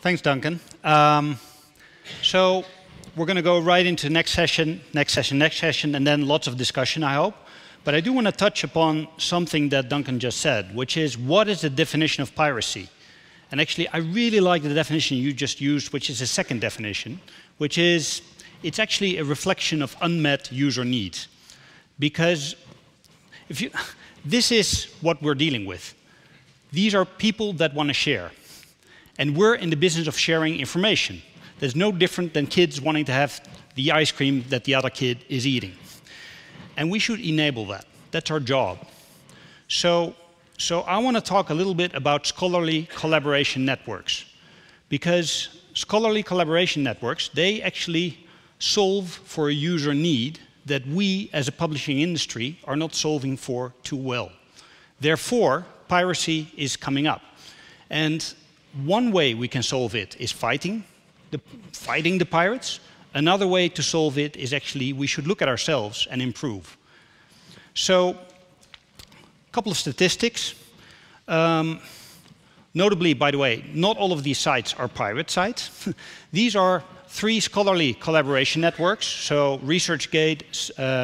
Thanks, Duncan. So we're going to go right into next session, and then lots of discussion, I hope. But I do want to touch upon something that Duncan just said, which is, what is the definition of piracy? And actually, I really like the definition you just used, which is a second definition, which is, it's actually a reflection of unmet user needs. Because this is what we're dealing with. These are people that want to share. And we're in the business of sharing information. There's no different than kids wanting to have the ice cream that the other kid is eating. And we should enable that. That's our job. So I want to talk a little bit about scholarly collaboration networks. Because scholarly collaboration networks, they actually solve for a user need that we, as a publishing industry, are not solving for too well. Therefore, piracy is coming up. And one way we can solve it is fighting the pirates. Another way to solve it is actually we should look at ourselves and improve. So, a couple of statistics. Notably, by the way, not all of these sites are pirate sites. These are 3 scholarly collaboration networks, so ResearchGate,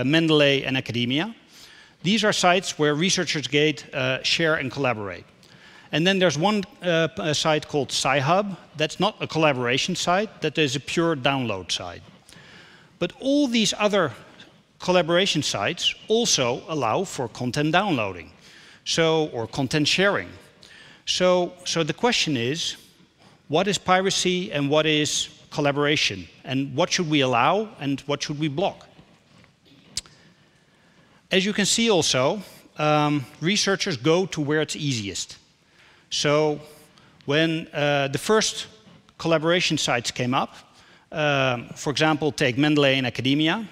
Mendeley, and Academia. These are sites where ResearchersGate share and collaborate. And then there's one site called Sci-Hub. That's not a collaboration site, that is a pure download site. But all these other collaboration sites also allow for content downloading, or content sharing. So the question is, what is piracy and what is collaboration? And what should we allow and what should we block? As you can see also, researchers go to where it's easiest. So when the first collaboration sites came up, for example, take Mendeley and Academia,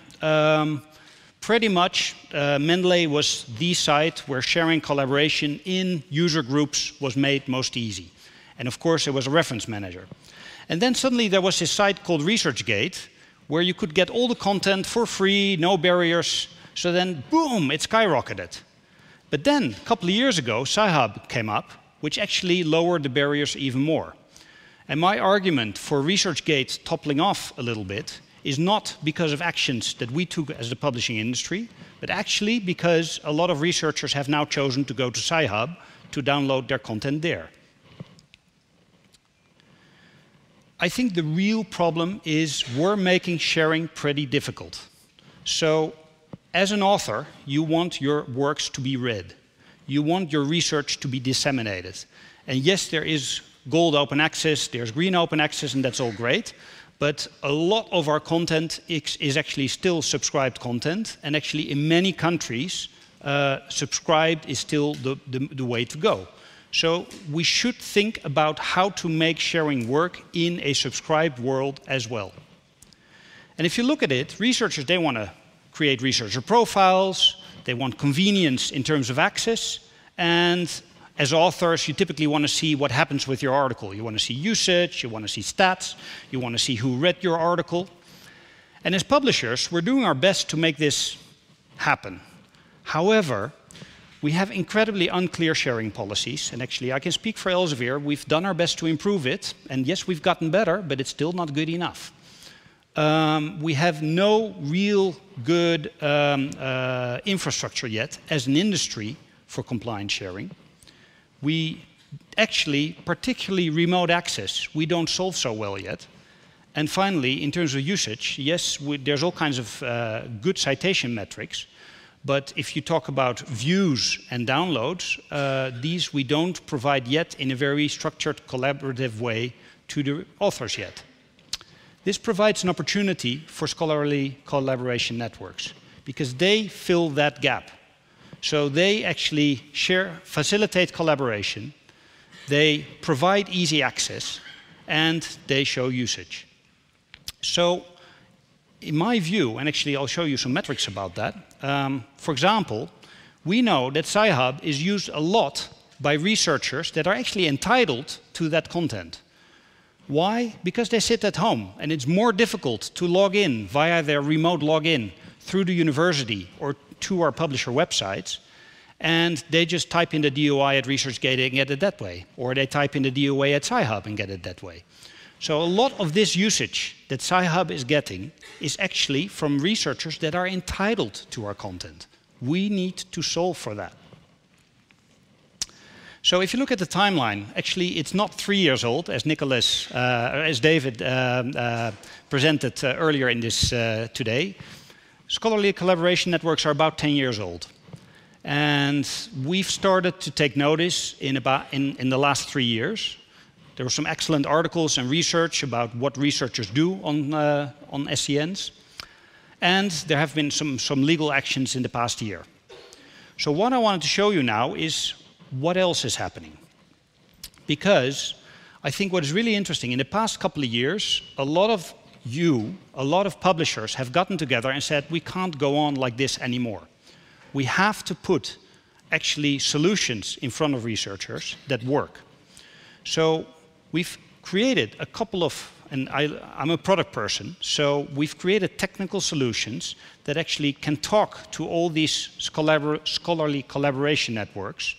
pretty much Mendeley was the site where sharing collaboration in user groups was made most easy. And of course, there was a reference manager. And then suddenly there was this site called ResearchGate, where you could get all the content for free, no barriers. So then, boom, it skyrocketed. But then, a couple of years ago, Sci-Hub came up, which actually lowered the barriers even more. And my argument for ResearchGate toppling off a little bit is not because of actions that we took as the publishing industry, but actually because a lot of researchers have now chosen to go to Sci-Hub to download their content there. I think the real problem is we're making sharing pretty difficult. So, as an author, you want your works to be read. You want your research to be disseminated. And yes, there is gold open access, there's green open access, and that's all great. But a lot of our content is actually still subscribed content. And actually, in many countries, subscribed is still the way to go. So we should think about how to make sharing work in a subscribed world as well. And if you look at it, researchers, they want to create researcher profiles. They want convenience in terms of access, and as authors, you typically want to see what happens with your article. You want to see usage, you want to see stats, you want to see who read your article. And as publishers, we're doing our best to make this happen. However, we have incredibly unclear sharing policies, and actually I can speak for Elsevier, we've done our best to improve it, and yes, we've gotten better, but it's still not good enough. We have no real good infrastructure yet as an industry for compliant sharing. We actually, particularly remote access, we don't solve so well yet. And finally, in terms of usage, yes, there's all kinds of good citation metrics, but if you talk about views and downloads, these we don't provide yet in a very structured, collaborative way to the authors yet. This provides an opportunity for scholarly collaboration networks because they fill that gap. So they actually facilitate collaboration, they provide easy access, and they show usage. So in my view, and actually I'll show you some metrics about that, for example, we know that Sci-Hub is used a lot by researchers that are actually entitled to that content. Why? Because they sit at home and it's more difficult to log in via their remote login through the university or to our publisher websites. and they just type in the DOI at ResearchGate and get it that way. Or they type in the DOI at Sci-Hub and get it that way. So a lot of this usage that Sci-Hub is getting is actually from researchers that are entitled to our content. We need to solve for that. So if you look at the timeline, actually it's not 3 years old, as as David presented earlier in this today. Scholarly collaboration networks are about 10 years old. And we've started to take notice in the last 3 years. There were some excellent articles and research about what researchers do on SCNs. And there have been some legal actions in the past year. So what I wanted to show you now is what else is happening. Because I think what is really interesting, in the past couple of years, a lot of publishers have gotten together and said, we can't go on like this anymore. We have to put actually solutions in front of researchers that work. So we've created a couple of, and I'm a product person, so we've created technical solutions that actually can talk to all these scholarly collaboration networks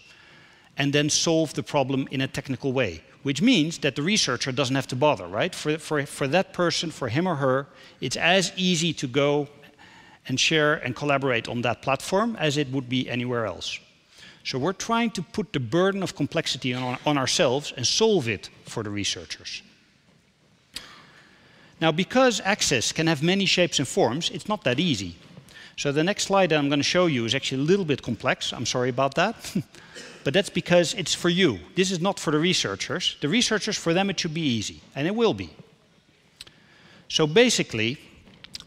and then solve the problem in a technical way, which means that the researcher doesn't have to bother, right? For that person, for him or her, it's as easy to go and share and collaborate on that platform as it would be anywhere else. So we're trying to put the burden of complexity on ourselves and solve it for the researchers. Now, because access can have many shapes and forms, it's not that easy. So the next slide that I'm going to show you is actually a little bit complex. I'm sorry about that. But that's because it's for you. This is not for the researchers. The researchers, for them, it should be easy. And it will be. So basically,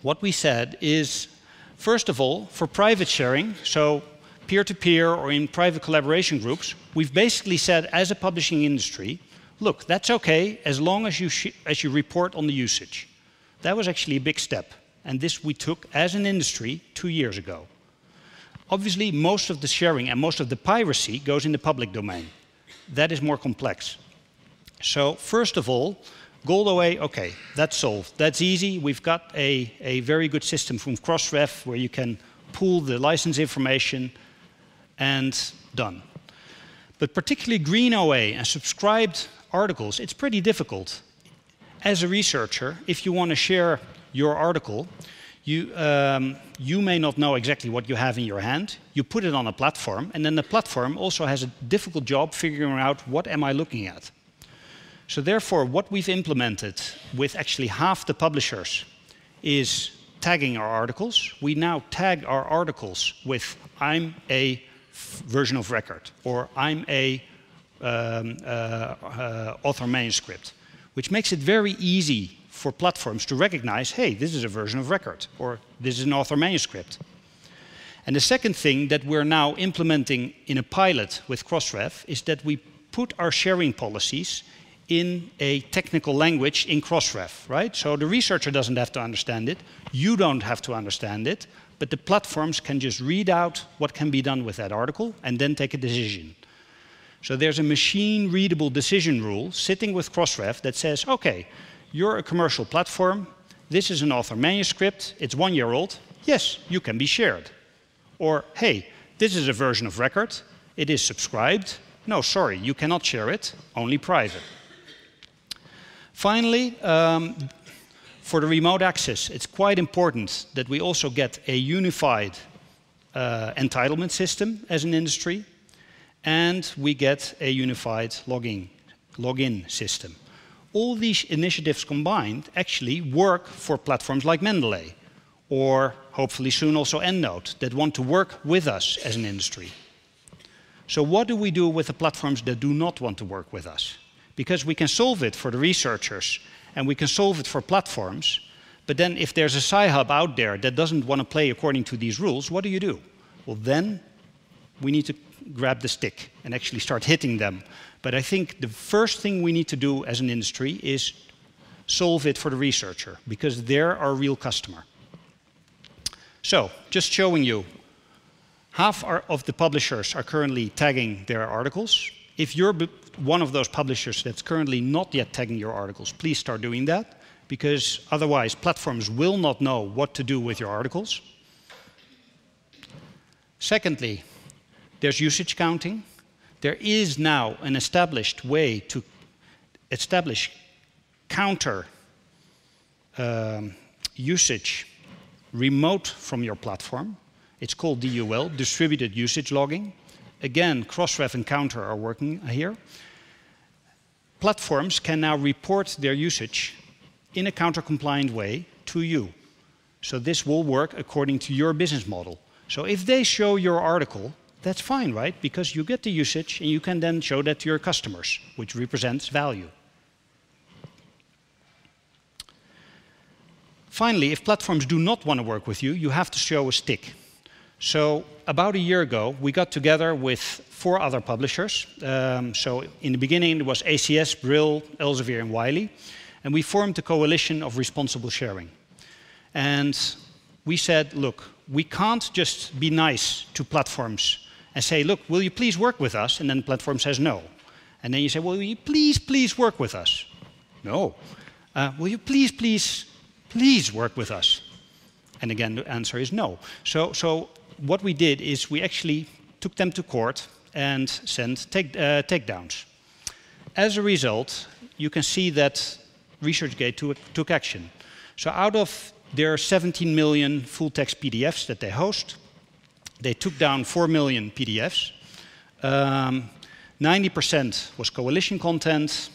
what we said is, first of all, for private sharing, so peer-to-peer or in private collaboration groups, we've basically said, as a publishing industry, look, that's okay as long as you report on the usage. That was actually a big step. And this we took as an industry 2 years ago. Obviously, most of the sharing and most of the piracy goes in the public domain. That is more complex. So first of all, GoldOA, okay, that's solved. That's easy. We've got a very good system from Crossref where you can pool the license information and done. But particularly Green OA and subscribed articles, it's pretty difficult. As a researcher, if you want to share your article, you may not know exactly what you have in your hand. You put it on a platform, and then the platform also has a difficult job figuring out what am I looking at. So therefore, what we've implemented with actually half the publishers is tagging our articles. We now tag our articles with I'm a version of record, or I'm a author manuscript, which makes it very easy for platforms to recognize, hey, this is a version of record, or this is an author manuscript. And the second thing that we're now implementing in a pilot with Crossref is that we put our sharing policies in a technical language in Crossref, right? So the researcher doesn't have to understand it, you don't have to understand it, but the platforms can just read out what can be done with that article and then take a decision. So there's a machine-readable decision rule sitting with Crossref that says, okay, you're a commercial platform, this is an author manuscript, it's 1 year old, yes, you can be shared. Or, hey, this is a version of record, it is subscribed, no, sorry, you cannot share it, only private. Finally, for the remote access, it's quite important that we also get a unified entitlement system as an industry, and we get a unified login system. All these initiatives combined actually work for platforms like Mendeley, or hopefully soon also EndNote, that want to work with us as an industry. So what do we do with the platforms that do not want to work with us? Because we can solve it for the researchers, and we can solve it for platforms, but then if there's a Sci-Hub out there that doesn't want to play according to these rules, what do? Well, then we need to grab the stick and actually start hitting them. But I think the first thing we need to do as an industry is solve it for the researcher, because they're our real customer. So, just showing you, half of the publishers are currently tagging their articles. If you're one of those publishers that's currently not yet tagging your articles, please start doing that, because otherwise platforms will not know what to do with your articles. Secondly, there's usage counting. There is now an established way to establish counter usage remote from your platform. It's called DUL, Distributed Usage Logging. Again, Crossref and Counter are working here. Platforms can now report their usage in a counter-compliant way to you. So this will work according to your business model. So if they show your article, that's fine, right? Because you get the usage and you can then show that to your customers, which represents value. Finally, if platforms do not want to work with you, you have to show a stick. So about a year ago, we got together with 4 other publishers. So in the beginning, it was ACS, Brill, Elsevier, and Wiley. And we formed a coalition of responsible sharing. And we said, look, we can't just be nice to platforms and say, look, will you please work with us? And then the platform says no. And then you say, will you please work with us? No. Will you please work with us? And again, the answer is no. So what we did is we actually took them to court and sent takedowns. As a result, you can see that ResearchGate took action. So out of their 17 million full-text PDFs that they host, they took down 4 million PDFs. 90% was coalition content,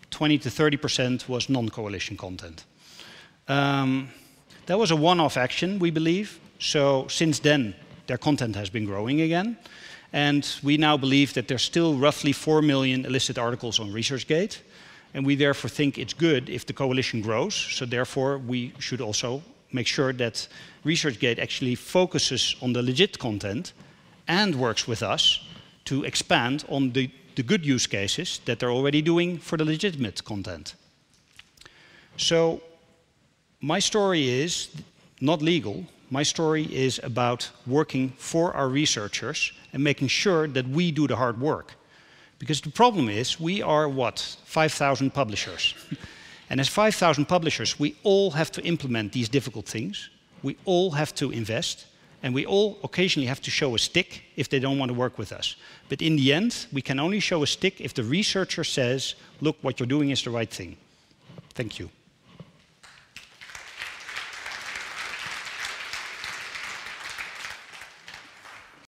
20 to 30% was non-coalition content. That was a one-off action, we believe. So since then, their content has been growing again. And we now believe that there's still roughly 4 million illicit articles on ResearchGate. And we therefore think it's good if the coalition grows. So therefore, we should also make sure that ResearchGate actually focuses on the legit content and works with us to expand on the good use cases that they're already doing for the legitimate content. So my story is not legal. My story is about working for our researchers and making sure that we do the hard work. Because the problem is, we are, what, 5,000 publishers. And as 5,000 publishers, we all have to implement these difficult things. We all have to invest. And we all occasionally have to show a stick if they don't want to work with us. But in the end, we can only show a stick if the researcher says, look, what you're doing is the right thing. Thank you.